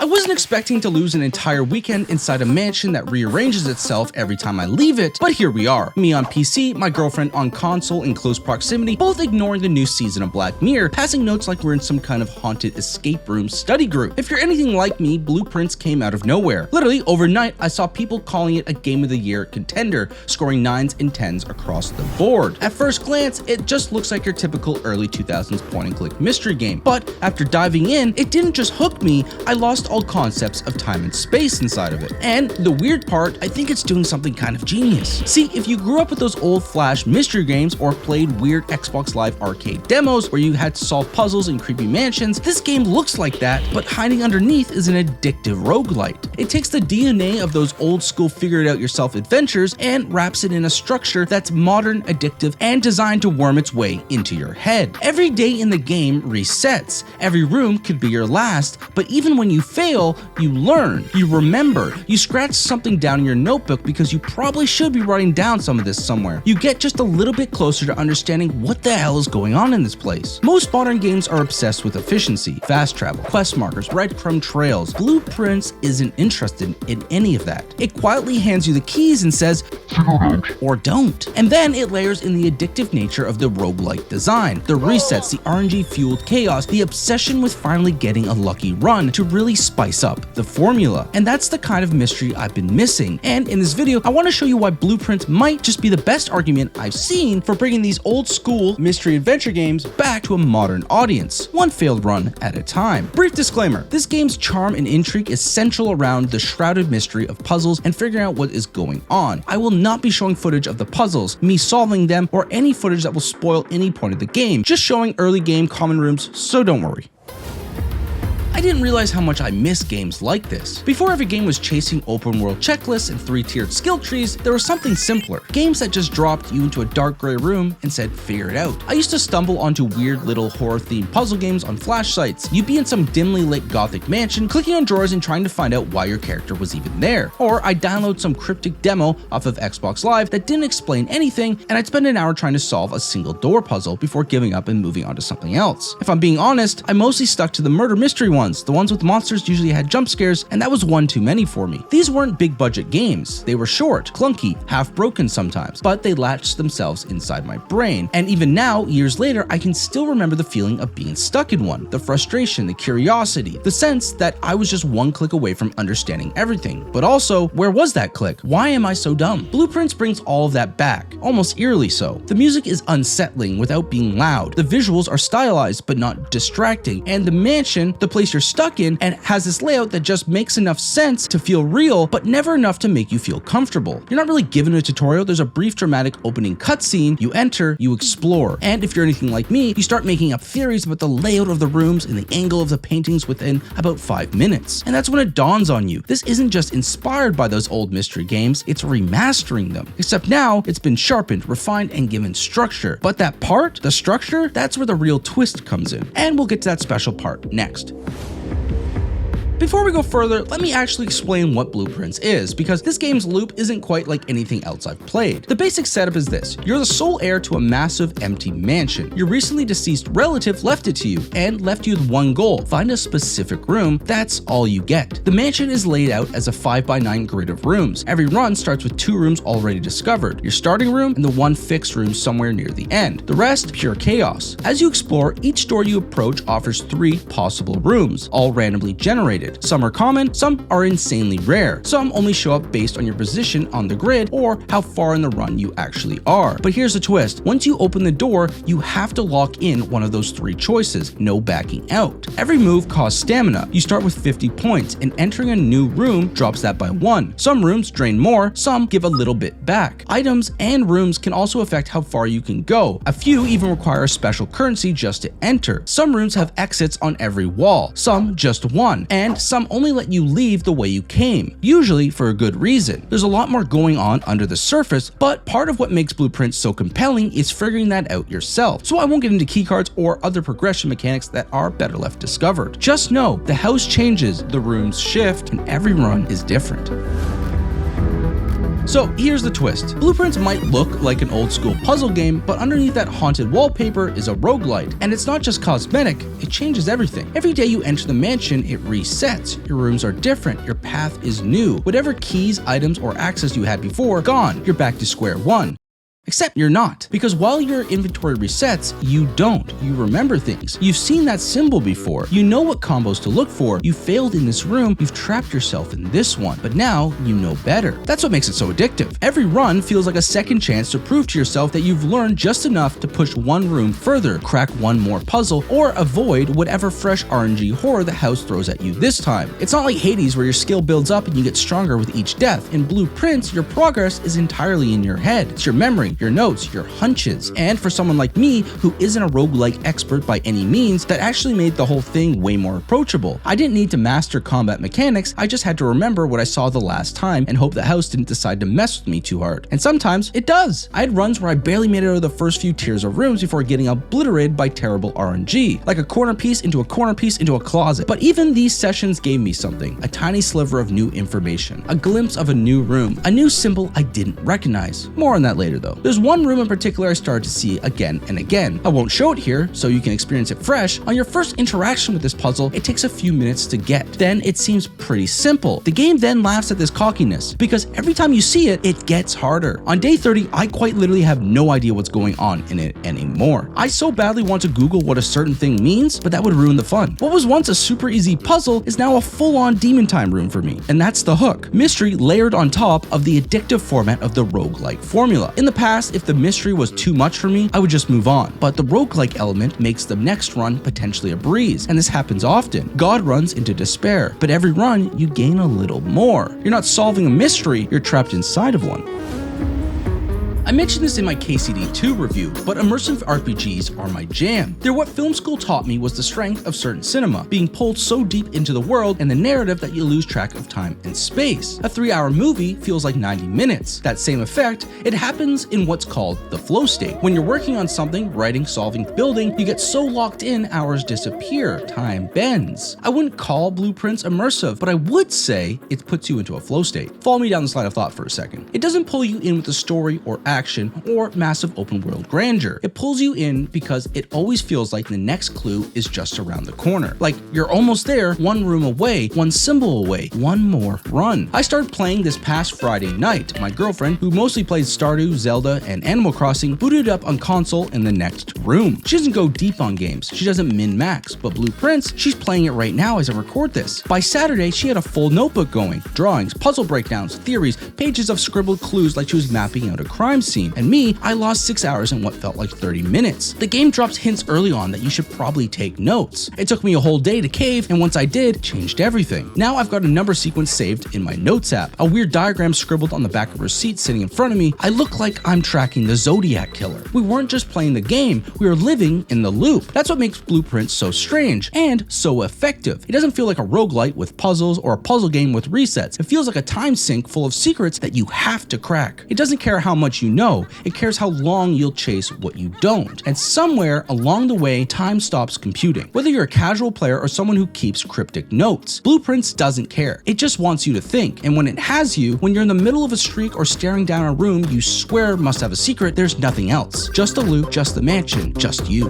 I wasn't expecting to lose an entire weekend inside a mansion that rearranges itself every time I leave it, but here we are. Me on PC, my girlfriend on console in close proximity, both ignoring the new season of Black Mirror, passing notes like we're in some kind of haunted escape room study group. If you're anything like me, Blueprints came out of nowhere. Literally, overnight, I saw people calling it a Game of the Year contender, scoring 9s and 10s across the board. At first glance, it just looks like your typical early 2000s point-and-click mystery game, but after diving in, it didn't just hook me, I lost all concepts of time and space inside of it. And the weird part, I think it's doing something kind of genius. See, if you grew up with those old Flash mystery games or played weird Xbox Live arcade demos where you had to solve puzzles in creepy mansions, this game looks like that, but hiding underneath is an addictive roguelite. It takes the DNA of those old school figure-it-out-yourself adventures and wraps it in a structure that's modern, addictive, and designed to worm its way into your head. Every day in the game resets. Every room could be your last, but even when you fail, you learn, you remember, you scratch something down in your notebook because you probably should be writing down some of this somewhere. You get just a little bit closer to understanding what the hell is going on in this place. Most modern games are obsessed with efficiency, fast travel, quest markers, breadcrumb trails. Blueprints isn't interested in any of that. It quietly hands you the keys and says, or don't. And then it layers in the addictive nature of the roguelike design, the resets, the RNG-fueled chaos, the obsession with finally getting a lucky run to really spice up the formula. And that's the kind of mystery I've been missing. And in this video, I want to show you why Blueprints might just be the best argument I've seen for bringing these old school mystery adventure games back to a modern audience, one failed run at a time. Brief disclaimer, this game's charm and intrigue is central around the shrouded mystery of puzzles and figuring out what is going on. I will not be showing footage of the puzzles, me solving them, or any footage that will spoil any point of the game, just showing early game common rooms, so don't worry. I didn't realize how much I miss games like this. Before every game was chasing open world checklists and 3-tiered skill trees, there was something simpler. Games that just dropped you into a dark gray room and said, figure it out. I used to stumble onto weird little horror themed puzzle games on flash sites. You'd be in some dimly lit gothic mansion, clicking on drawers and trying to find out why your character was even there. Or I'd download some cryptic demo off of Xbox Live that didn't explain anything, and I'd spend an hour trying to solve a single door puzzle before giving up and moving on to something else. If I'm being honest, I mostly stuck to the murder mystery ones. The ones with monsters usually had jump scares, and that was one too many for me. These weren't big budget games. They were short, clunky, half broken sometimes, but they latched themselves inside my brain. And even now, years later, I can still remember the feeling of being stuck in one, the frustration, the curiosity, the sense that I was just one click away from understanding everything. But also, where was that click? Why am I so dumb? Blueprints brings all of that back, almost eerily so. The music is unsettling without being loud. The visuals are stylized but not distracting, and the mansion, the place you're stuck in, and has this layout that just makes enough sense to feel real, but never enough to make you feel comfortable. You're not really given a tutorial. There's a brief dramatic opening cutscene, you enter, you explore, and if you're anything like me, you start making up theories about the layout of the rooms and the angle of the paintings within about 5 minutes. And that's when it dawns on you. This isn't just inspired by those old mystery games, it's remastering them. Except now, it's been sharpened, refined, and given structure. But that part, the structure, that's where the real twist comes in. And we'll get to that special part next. Before we go further, let me actually explain what Blueprints is, because this game's loop isn't quite like anything else I've played. The basic setup is this. You're the sole heir to a massive empty mansion. Your recently deceased relative left it to you, and left you with one goal: find a specific room. That's all you get. The mansion is laid out as a 5x9 grid of rooms. Every run starts with 2 rooms already discovered, your starting room and the one fixed room somewhere near the end. The rest, pure chaos. As you explore, each door you approach offers 3 possible rooms, all randomly generated. Some are common, some are insanely rare. Some only show up based on your position on the grid or how far in the run you actually are. But here's the twist. Once you open the door, you have to lock in one of those 3 choices. No backing out. Every move costs stamina. You start with 50 points, and entering a new room drops that by 1. Some rooms drain more, some give a little bit back. Items and rooms can also affect how far you can go. A few even require a special currency just to enter. Some rooms have exits on every wall, some just one, and some only let you leave the way you came, usually for a good reason. There's a lot more going on under the surface, but part of what makes Blueprints so compelling is figuring that out yourself. So I won't get into keycards or other progression mechanics that are better left discovered. Just know the house changes, the rooms shift, and every run is different. So here's the twist. Blueprints might look like an old school puzzle game, but underneath that haunted wallpaper is a roguelite. And it's not just cosmetic, it changes everything. Every day you enter the mansion, it resets. Your rooms are different, your path is new. Whatever keys, items, or access you had before, gone. You're back to square one. Except you're not, because while your inventory resets, you don't. You remember things. You've seen that symbol before. You know what combos to look for. You failed in this room, you've trapped yourself in this one, but now you know better. That's what makes it so addictive. Every run feels like a second chance to prove to yourself that you've learned just enough to push one room further, crack one more puzzle, or avoid whatever fresh RNG horror the house throws at you this time. It's not like Hades where your skill builds up and you get stronger with each death. In Blueprints, your progress is entirely in your head. It's your memory, your notes, your hunches. And for someone like me, who isn't a roguelike expert by any means, that actually made the whole thing way more approachable. I didn't need to master combat mechanics, I just had to remember what I saw the last time and hope the house didn't decide to mess with me too hard. And sometimes it does. I had runs where I barely made it out of the first few tiers of rooms before getting obliterated by terrible RNG, like a corner piece into a corner piece into a closet. But even these sessions gave me something, a tiny sliver of new information, a glimpse of a new room, a new symbol I didn't recognize. More on that later though. There's one room in particular I started to see again and again. I won't show it here so you can experience it fresh. On your first interaction with this puzzle, it takes a few minutes to get. Then it seems pretty simple. The game then laughs at this cockiness, because every time you see it, it gets harder. On day 30, I quite literally have no idea what's going on in it anymore. I so badly want to Google what a certain thing means, but that would ruin the fun. What was once a super easy puzzle is now a full-on demon time room for me, and that's the hook. Mystery layered on top of the addictive format of the roguelike formula. In the past, if the mystery was too much for me, I would just move on. But the roguelike element makes the next run potentially a breeze, and this happens often. God runs into despair, but every run you gain a little more. You're not solving a mystery, you're trapped inside of one. I mentioned this in my KCD2 review, but immersive RPGs are my jam. They're what film school taught me was the strength of certain cinema, being pulled so deep into the world and the narrative that you lose track of time and space. A 3-hour movie feels like 90 minutes. That same effect, it happens in what's called the flow state. When you're working on something, writing, solving, building, you get so locked in, hours disappear, time bends. I wouldn't call Blueprints immersive, but I would say it puts you into a flow state. Follow me down this line of thought for a second. It doesn't pull you in with the story or action or massive open world grandeur. It pulls you in because it always feels like the next clue is just around the corner. Like you're almost there, one room away, one symbol away, one more run. I started playing this past Friday night. My girlfriend, who mostly plays Stardew, Zelda, and Animal Crossing, booted up on console in the next room. She doesn't go deep on games. She doesn't min-max, but Blueprints, she's playing it right now as I record this. By Saturday, she had a full notebook going. Drawings, puzzle breakdowns, theories, pages of scribbled clues like she was mapping out a crime scene. And me, I lost 6 hours in what felt like 30 minutes. The game drops hints early on that you should probably take notes. It took me a whole day to cave, and once I did, changed everything. Now I've got a number sequence saved in my notes app, a weird diagram scribbled on the back of her seat sitting in front of me. I look like I'm tracking the Zodiac killer. We weren't just playing the game, we were living in the loop. That's what makes Blueprints so strange and so effective. It doesn't feel like a roguelite with puzzles or a puzzle game with resets. It feels like a time sink full of secrets that you have to crack. It doesn't care how much you know, it cares how long you'll chase what you don't. And somewhere along the way, time stops computing. Whether you're a casual player or someone who keeps cryptic notes, Blueprints doesn't care. It just wants you to think. And when it has you, when you're in the middle of a streak or staring down a room you swear must have a secret, there's nothing else. Just the loot, just the mansion, just you.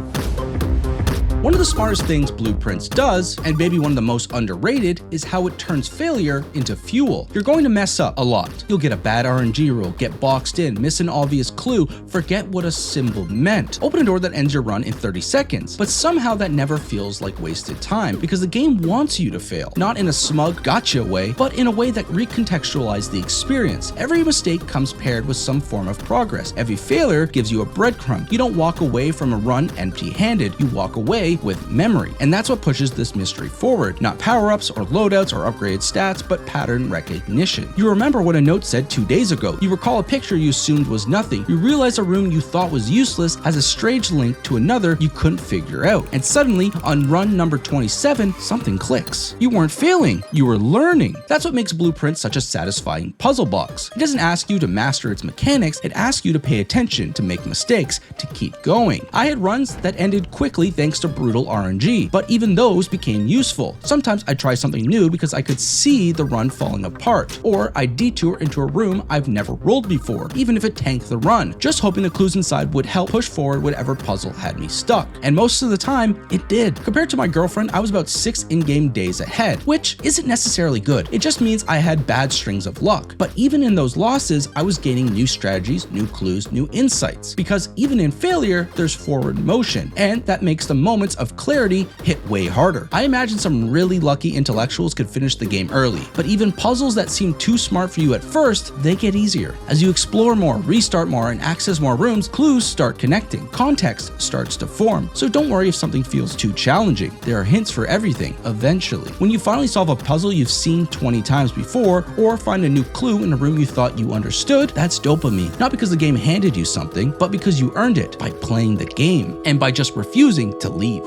One of the smartest things Blueprints does, and maybe one of the most underrated, is how it turns failure into fuel. You're going to mess up a lot. You'll get a bad RNG roll, get boxed in, miss an obvious clue, forget what a symbol meant, open a door that ends your run in 30 seconds. But somehow that never feels like wasted time, because the game wants you to fail. Not in a smug gotcha way, but in a way that recontextualizes the experience. Every mistake comes paired with some form of progress. Every failure gives you a breadcrumb. You don't walk away from a run empty-handed. You walk away with memory. And that's what pushes this mystery forward. Not power-ups or loadouts or upgraded stats, but pattern recognition. You remember what a note said 2 days ago. You recall a picture you assumed was nothing. You realize a room you thought was useless has a strange link to another you couldn't figure out. And suddenly, on run number 27, something clicks. You weren't failing, you were learning. That's what makes Blueprints such a satisfying puzzle box. It doesn't ask you to master its mechanics, it asks you to pay attention, to make mistakes, to keep going. I had runs that ended quickly thanks to brutal RNG, but even those became useful. Sometimes I'd try something new because I could see the run falling apart, or I'd detour into a room I've never rolled before, even if it tanked the run, just hoping the clues inside would help push forward whatever puzzle had me stuck. And most of the time, it did. Compared to my girlfriend, I was about 6 in-game days ahead, which isn't necessarily good. It just means I had bad strings of luck. But even in those losses, I was gaining new strategies, new clues, new insights. Because even in failure, there's forward motion, and that makes the moments of clarity hit way harder. I imagine some really lucky intellectuals could finish the game early, but even puzzles that seem too smart for you at first, they get easier. As you explore more, restart more, and access more rooms, clues start connecting, context starts to form. So don't worry if something feels too challenging. There are hints for everything, eventually. When you finally solve a puzzle you've seen 20 times before, or find a new clue in a room you thought you understood, that's dopamine. Not because the game handed you something, but because you earned it by playing the game, and by just refusing to leave.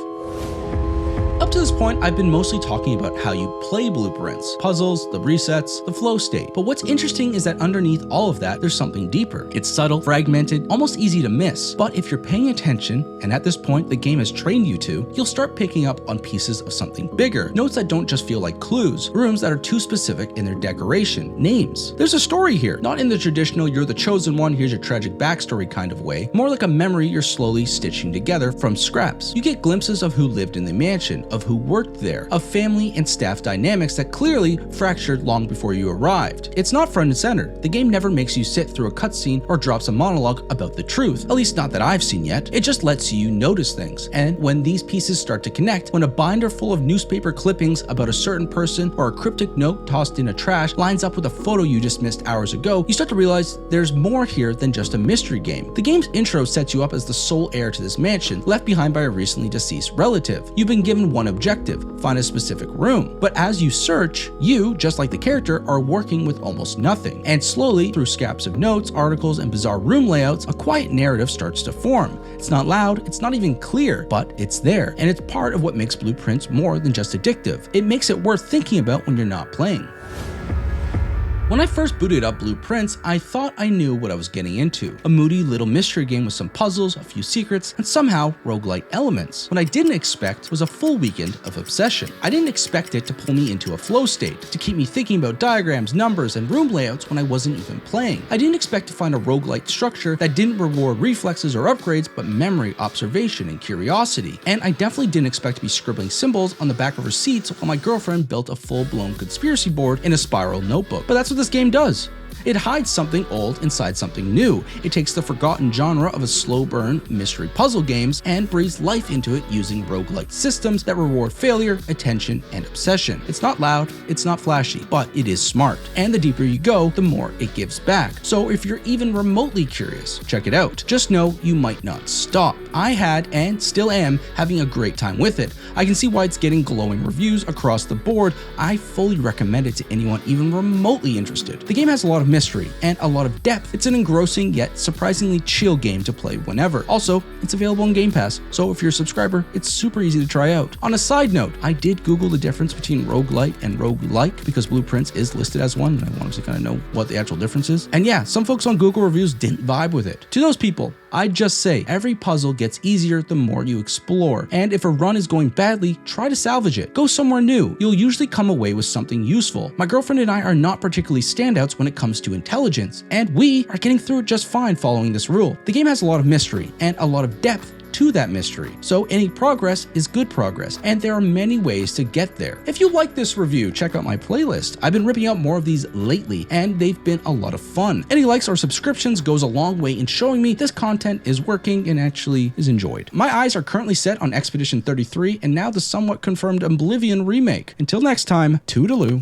Up to this point, I've been mostly talking about how you play blueprints, puzzles, the resets, the flow state. But what's interesting is that underneath all of that, there's something deeper. It's subtle, fragmented, almost easy to miss. But if you're paying attention, and at this point the game has trained you to, you'll start picking up on pieces of something bigger. Notes that don't just feel like clues, rooms that are too specific in their decoration, names. There's a story here, not in the traditional you're the chosen one, here's your tragic backstory kind of way, more like a memory you're slowly stitching together from scraps. You get glimpses of who lived in the mansion, of who worked there, of family and staff dynamics that clearly fractured long before you arrived. It's not front and center. The game never makes you sit through a cutscene or drops a monologue about the truth, at least not that I've seen yet. It just lets you notice things. And when these pieces start to connect, when a binder full of newspaper clippings about a certain person or a cryptic note tossed in a trash lines up with a photo you just missed hours ago, you start to realize there's more here than just a mystery game. The game's intro sets you up as the sole heir to this mansion, left behind by a recently deceased relative. You've been given one objective: find a specific room. But as you search, you, just like the character, are working with almost nothing. And slowly, through scraps of notes, articles, and bizarre room layouts, a quiet narrative starts to form. It's not loud, it's not even clear, but it's there. And it's part of what makes blueprints more than just addictive. It makes it worth thinking about when you're not playing. When I first booted up Blueprints, I thought I knew what I was getting into. A moody little mystery game with some puzzles, a few secrets, and somehow roguelite elements. What I didn't expect was a full weekend of obsession. I didn't expect it to pull me into a flow state, to keep me thinking about diagrams, numbers, and room layouts when I wasn't even playing. I didn't expect to find a roguelite structure that didn't reward reflexes or upgrades, but memory, observation, and curiosity. And I definitely didn't expect to be scribbling symbols on the back of receipts while my girlfriend built a full-blown conspiracy board in a spiral notebook. But that's what this game does. It hides something old inside something new. It takes the forgotten genre of a slow burn mystery puzzle games and breathes life into it using roguelike systems that reward failure, attention, and obsession. It's not loud, it's not flashy, but it is smart. And the deeper you go, the more it gives back. So if you're even remotely curious, check it out. Just know you might not stop. I had, and still am, having a great time with it. I can see why it's getting glowing reviews across the board. I fully recommend it to anyone even remotely interested. The game has a lot of mystery and a lot of depth. It's an engrossing yet surprisingly chill game to play whenever. Also, it's available on Game Pass, so if you're a subscriber, it's super easy to try out. On a side note, I did Google the difference between roguelite and roguelike because Blueprints is listed as one, and I wanted to kind of know what the actual difference is. And yeah, some folks on Google reviews didn't vibe with it. To those people, I'd just say every puzzle gets easier the more you explore, and if a run is going badly, try to salvage it. Go somewhere new. You'll usually come away with something useful. My girlfriend and I are not particularly standouts when it comes to intelligence, and we are getting through it just fine following this rule. The game has a lot of mystery and a lot of depth to that mystery, so any progress is good progress, and there are many ways to get there. If you like this review, check out my playlist. I've been ripping out more of these lately, and they've been a lot of fun. Any likes or subscriptions goes a long way in showing me this content is working and actually is enjoyed. My eyes are currently set on Expedition 33 and now the somewhat confirmed Oblivion remake. Until next time, toodaloo.